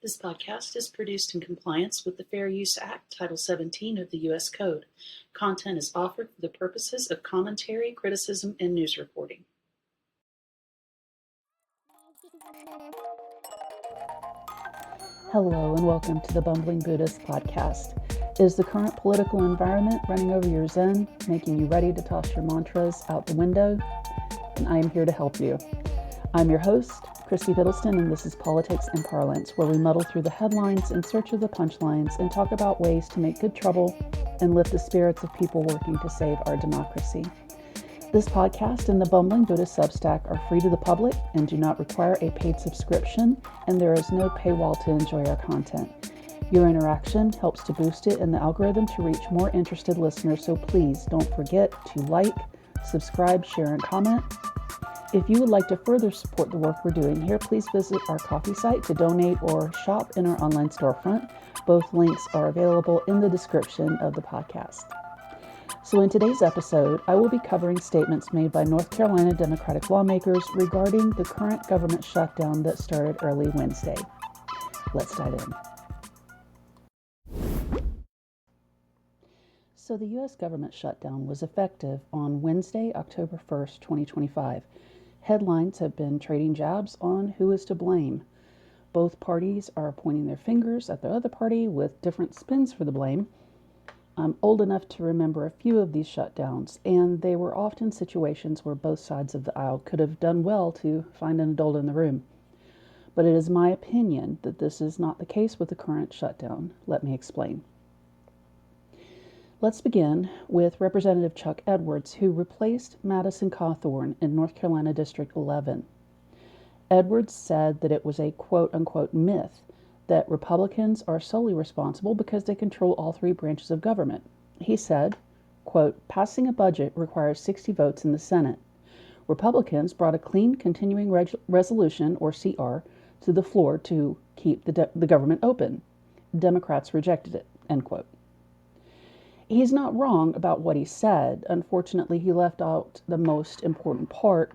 This podcast is produced in compliance with the Fair Use Act, Title 17 of the U.S. Code. Content is offered for the purposes of commentary, criticism, and news reporting. Hello and welcome to the Bumbling Buddhist podcast. Is the current political environment running over your zen, making you ready to toss your mantras out the window? And I am here to help you. I'm your host, Christy Biddleston, and this is Politics and Parlance, where we muddle through the headlines in search of the punchlines and talk about ways to make good trouble and lift the spirits of people working to save our democracy. This podcast and the Bumbling Buddhist Substack are free to the public and do not require a paid subscription, and there is no paywall to enjoy our content. Your interaction helps to boost it in the algorithm to reach more interested listeners, so please don't forget to like, subscribe, share, and comment. If you would like to further support the work we're doing here, please visit our Ko-fi site to donate or shop in our online storefront. Both links are available in the description of the podcast. So in today's episode, I will be covering statements made by North Carolina Democratic lawmakers regarding the current government shutdown that started early Wednesday. Let's dive in. So the U.S. government shutdown was effective on Wednesday, October 1st, 2025. Headlines have been trading jabs on who is to blame. Both parties are pointing their fingers at the other party with different spins for the blame. I'm old enough to remember a few of these shutdowns, and they were often situations where both sides of the aisle could have done well to find an adult in the room. But it is my opinion that this is not the case with the current shutdown. Let me explain. Let's begin with Representative Chuck Edwards, who replaced Madison Cawthorn in North Carolina District 11. Edwards said that it was a quote-unquote myth that Republicans are solely responsible because they control all three branches of government. He said, quote, passing a budget requires 60 votes in the Senate. Republicans brought a clean continuing resolution, or CR, to the floor to keep the government open. Democrats rejected it, end quote. He's not wrong about what he said. Unfortunately, he left out the most important part,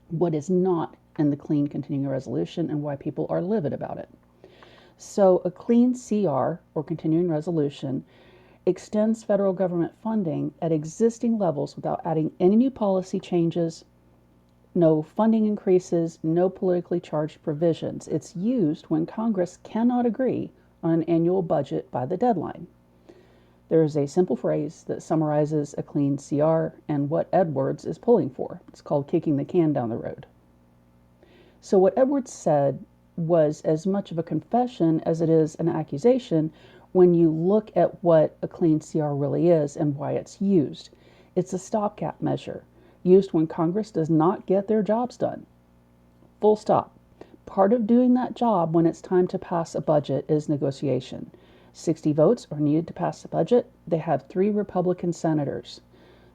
what is not in the clean continuing resolution and why people are livid about it. So a clean CR, or continuing resolution, extends federal government funding at existing levels without adding any new policy changes, no funding increases, no politically charged provisions. It's used when Congress cannot agree on an annual budget by the deadline. There is a simple phrase that summarizes a clean CR and what Edwards is pulling for. It's called kicking the can down the road. So what Edwards said was as much of a confession as it is an accusation when you look at what a clean CR really is and why it's used. It's a stopgap measure used when Congress does not get their jobs done. Full stop. Part of doing that job when it's time to pass a budget is negotiation. 60 votes are needed to pass the budget. They have 3 Republican senators.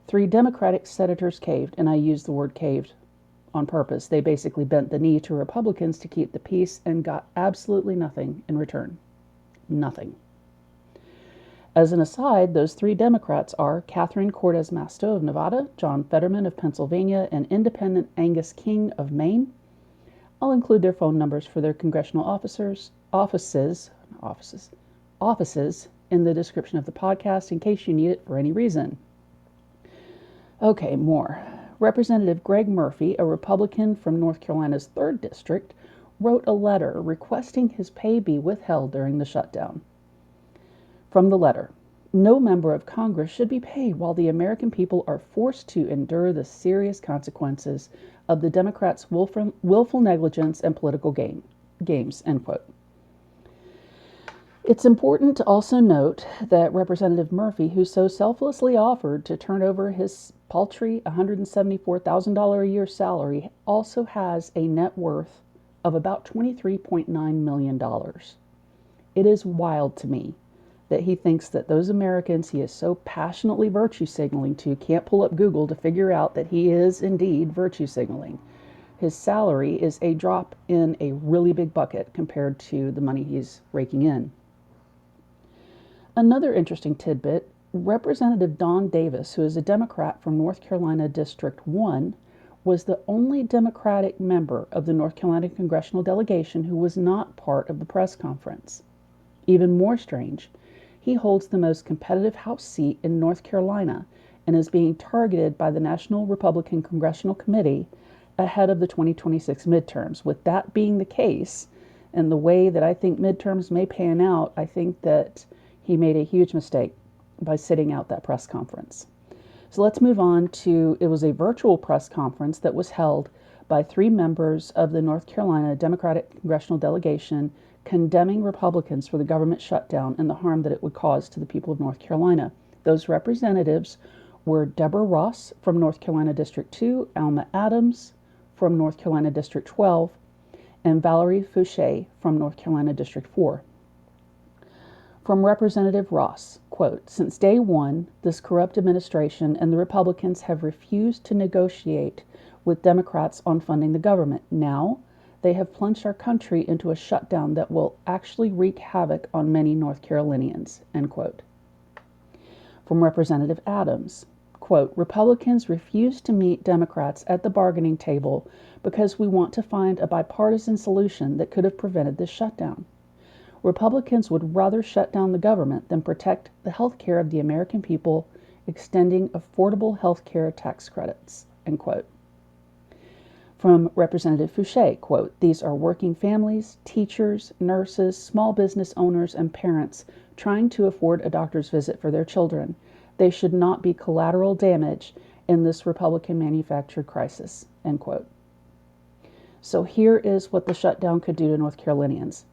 3 Democratic senators caved, and I use the word caved on purpose. They basically bent the knee to Republicans to keep the peace and got absolutely nothing in return. Nothing. As an aside, those 3 Democrats are Catherine Cortez-Masto of Nevada, John Fetterman of Pennsylvania, and independent Angus King of Maine. I'll include their phone numbers for their congressional offices in the description of the podcast in case you need it for any reason. Okay, more. Representative Greg Murphy, a Republican from North Carolina's 3rd District, wrote a letter requesting his pay be withheld during the shutdown. From the letter, no member of Congress should be paid while the American people are forced to endure the serious consequences of the Democrats' willful negligence and political games, end quote. It's important to also note that Representative Murphy, who so selflessly offered to turn over his paltry $174,000 a year salary, also has a net worth of about $23.9 million. It is wild to me that he thinks that those Americans he is so passionately virtue signaling to can't pull up Google to figure out that he is indeed virtue signaling. His salary is a drop in a really big bucket compared to the money he's raking in. Another interesting tidbit, Representative Don Davis, who is a Democrat from North Carolina District 1, was the only Democratic member of the North Carolina congressional delegation who was not part of the press conference. Even more strange, he holds the most competitive House seat in North Carolina and is being targeted by the National Republican Congressional Committee ahead of the 2026 midterms. With that being the case, and the way that I think midterms may pan out, I think that he made a huge mistake by sitting out that press conference. So let's move on to, it was a virtual press conference that was held by 3 members of the North Carolina Democratic Congressional Delegation condemning Republicans for the government shutdown and the harm that it would cause to the people of North Carolina. Those representatives were Deborah Ross from North Carolina District 2, Alma Adams from North Carolina District 12, and Valerie Fouché from North Carolina District 4. From Representative Ross, quote, "Since day one, this corrupt administration and the Republicans have refused to negotiate with Democrats on funding the government. Now, they have plunged our country into a shutdown that will actually wreak havoc on many North Carolinians," end quote. From Representative Adams, quote, "Republicans refuse to meet Democrats at the bargaining table because we want to find a bipartisan solution that could have prevented this shutdown. Republicans would rather shut down the government than protect the health care of the American people, extending affordable health care tax credits," end quote. From Representative Fouché, quote, "These are working families, teachers, nurses, small business owners, and parents trying to afford a doctor's visit for their children. They should not be collateral damage in this Republican manufactured crisis," end quote. So here is what the shutdown could do to North Carolinians.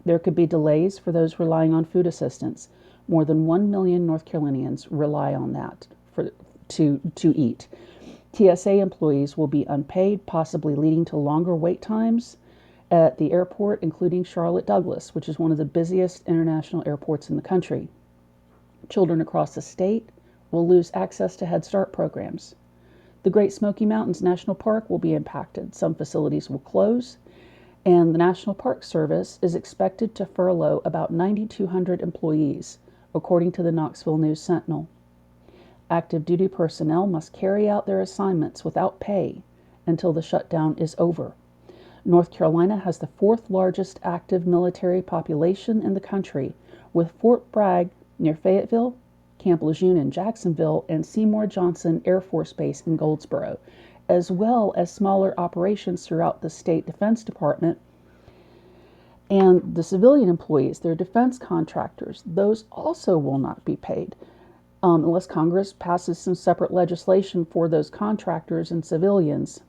There could be delays for those relying on food assistance. More than 1 million North Carolinians rely on that to eat. TSA employees will be unpaid, possibly leading to longer wait times at the airport, including Charlotte Douglas, which is one of the busiest international airports in the country. Children across the state will lose access to Head Start programs. The Great Smoky Mountains National Park will be impacted. Some facilities will close, and the National Park Service is expected to furlough about 9,200 employees, according to the Knoxville News Sentinel. Active duty personnel must carry out their assignments without pay until the shutdown is over. North Carolina has the 4th largest active military population in the country, with Fort Bragg near Fayetteville, Camp Lejeune in Jacksonville, and Seymour Johnson Air Force Base in Goldsboro, as well as smaller operations throughout the State Defense Department. And the civilian employees, their defense contractors, those also will not be paid unless Congress passes some separate legislation for those contractors and civilians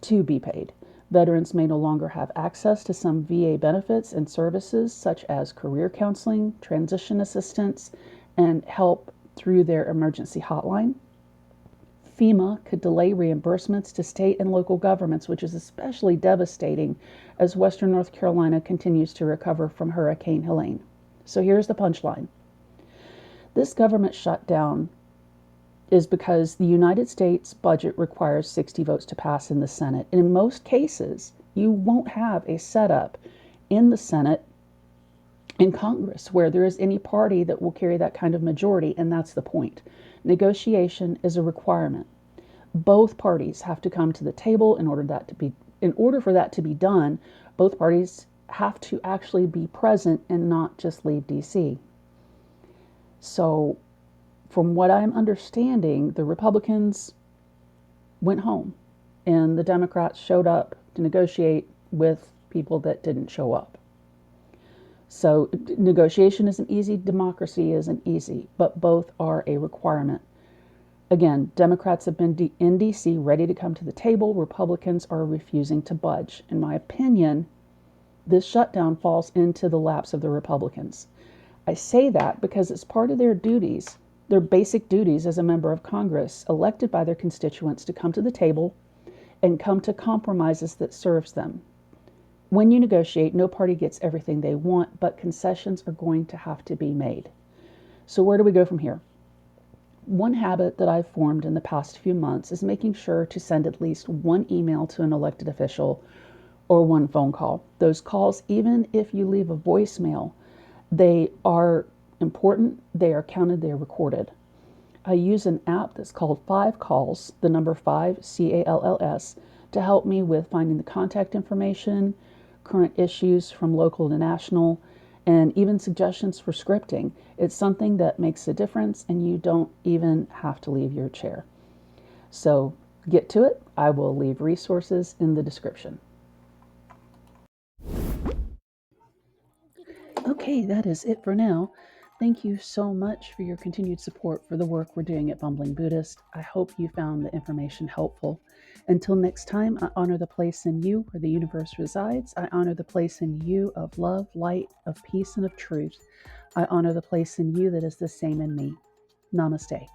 to be paid. Veterans may no longer have access to some VA benefits and services such as career counseling, transition assistance, and help through their emergency hotline. FEMA could delay reimbursements to state and local governments, which is especially devastating as Western North Carolina continues to recover from Hurricane Helene. So here's the punchline. This government shutdown is because the United States budget requires 60 votes to pass in the Senate. And in most cases, you won't have a setup in the Senate in Congress where there is any party that will carry that kind of majority, and that's the point. Negotiation is a requirement. Both parties have to come to the table in order for that to be done. Both parties have to actually be present and not just leave DC. So from what I'm understanding, the Republicans went home and the Democrats showed up to negotiate with people that didn't show up. So negotiation isn't easy, democracy isn't easy, but both are a requirement. Again, Democrats have been in DC ready to come to the table. Republicans are refusing to budge. In my opinion, this shutdown falls into the laps of the Republicans. I say that because it's part of their duties, their basic duties as a member of Congress, elected by their constituents to come to the table and come to compromises that serves them. When you negotiate, no party gets everything they want, but concessions are going to have to be made. So where do we go from here? One habit that I've formed in the past few months is making sure to send at least one email to an elected official or one phone call. Those calls, even if you leave a voicemail, they are important, they are counted, they are recorded. I use an app that's called 5Calls, the number 5, CALLS, to help me with finding the contact information, current issues from local to national, and even suggestions for scripting. It's something that makes a difference, and you don't even have to leave your chair. So get to it. I will leave resources in the description. Okay, that is it for now. Thank you so much for your continued support for the work we're doing at Bumbling Buddhist. I hope you found the information helpful. Until next time, I honor the place in you where the universe resides. I honor the place in you of love, light, of peace, and of truth. I honor the place in you that is the same in me. Namaste.